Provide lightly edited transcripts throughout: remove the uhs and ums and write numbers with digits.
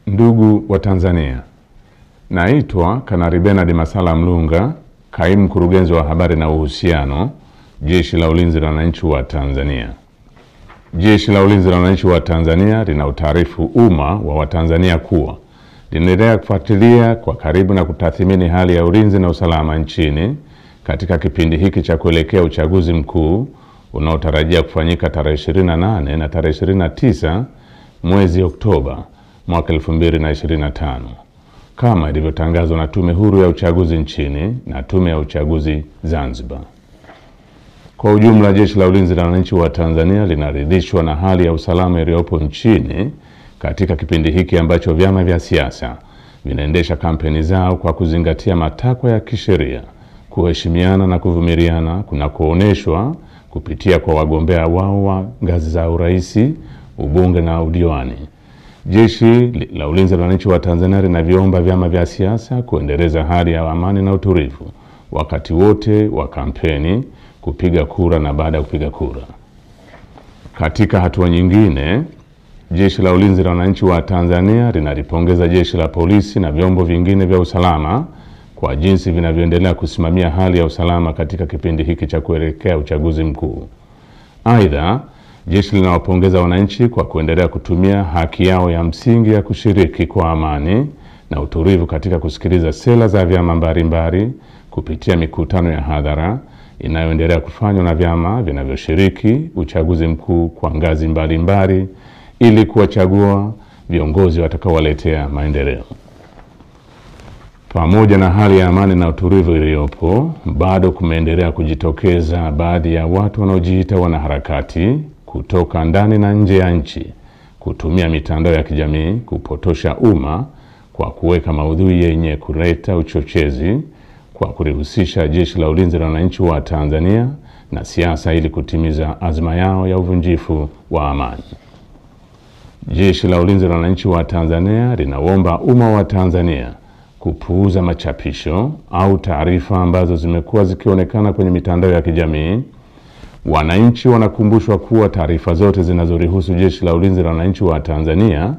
Ndugu wa Tanzania, naitwa Kanali Bernard Masala Mlunga, kaimu mkurugenzi wa habari na uhusiano, Jeshi la Ulinzi la Wananchi wa Tanzania. Jeshi la Ulinzi la Wananchi wa Tanzania linautaarifu umma wa Watanzania kuwa linaendelea kufuatilia kwa karibu na kutathmini hali ya ulinzi na usalama nchini katika kipindi hiki cha kuelekea uchaguzi mkuu unaotarajia kufanyika tarehe 28 na tarehe 29 mwezi Oktoba mwaka 2025 kama ilivyotangazwa na Tume Huru ya Uchaguzi nchini na Tume ya Uchaguzi Zanzibar. Kwa ujumla, Jeshi la Ulinzi la Wananchi wa Tanzania linaridhishwa na hali ya usalama iliyopo nchini katika kipindi hiki ambacho vyama vya siasa vinaendesha kampeni zao kwa kuzingatia matakwa ya kisheria, kuheshimiana na kuvumiliana kunakooneshwa kupitia kwa wagombea wao wa ngazi za urais, ubunge na udiwani. Jeshi la Ulinzi la Wananchi wa Tanzania linaviomba vyama vya siasa kuendeleza hali ya amani na utulivu wakati wote wa kampeni, kupiga kura na baada ya kupiga kura. Katika hatua nyingine, Jeshi la Ulinzi la Wananchi wa Tanzania linalipongeza Jeshi la Polisi na vyombo vingine vya usalama kwa jinsi vinavyoendelea kusimamia hali ya usalama katika kipindi hiki cha kuelekea uchaguzi mkuu. Aidha, jeshi linawapongeza wananchi kwa kuendelea kutumia haki yao ya msingi ya kushiriki kwa amani na utulivu katika kusikiliza sera za vyama mbalimbali kupitia mikutano ya hadhara inayoendelea kufanywa na vyama vinavyoshiriki uchaguzi mkuu kwa ngazi mbalimbali ili kuwachagua viongozi watakaowaletea maendeleo. Pamoja na hali ya amani na utulivu iliyopo, bado kumeendelea kujitokeza baadhi ya watu wanaojiita wanaharakati kutoka ndani na nje ya nchi kutumia mitandao ya kijamii kupotosha umma kwa kuweka maudhui yenye kuleta uchochezi kwa kulihusisha Jeshi la Ulinzi la Wananchi wa Tanzania na siasa ili kutimiza azma yao ya uvunjifu wa amani. Jeshi la Ulinzi la Wananchi wa Tanzania linaomba umma wa Tanzania kupuuza machapisho au taarifa ambazo zimekuwa zikionekana kwenye mitandao ya kijamii. Wananchi wanakumbushwa kuwa taarifa zote zinazorihusu Jeshi la Ulinzi la Wananchi wa Tanzania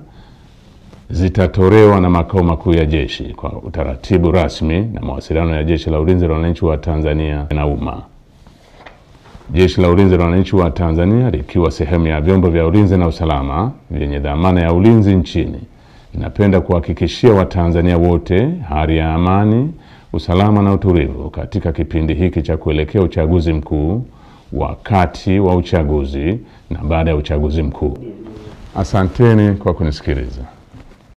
zitatolewa na makao makuu ya jeshi kwa utaratibu rasmi na mawasiliano ya Jeshi la Ulinzi la Wananchi wa Tanzania na umma. Jeshi la Ulinzi la Wananchi wa Tanzania likiwa sehemu ya vyombo vya ulinzi na usalama vyenye dhamana ya ulinzi nchini, ninapenda kuhakikishia Watanzania wote hali ya amani, usalama na utulivu katika kipindi hiki cha kuelekea uchaguzi mkuu, wakati wa uchaguzi na baada ya uchaguzi mkuu. Asanteni kwa kunisikiliza.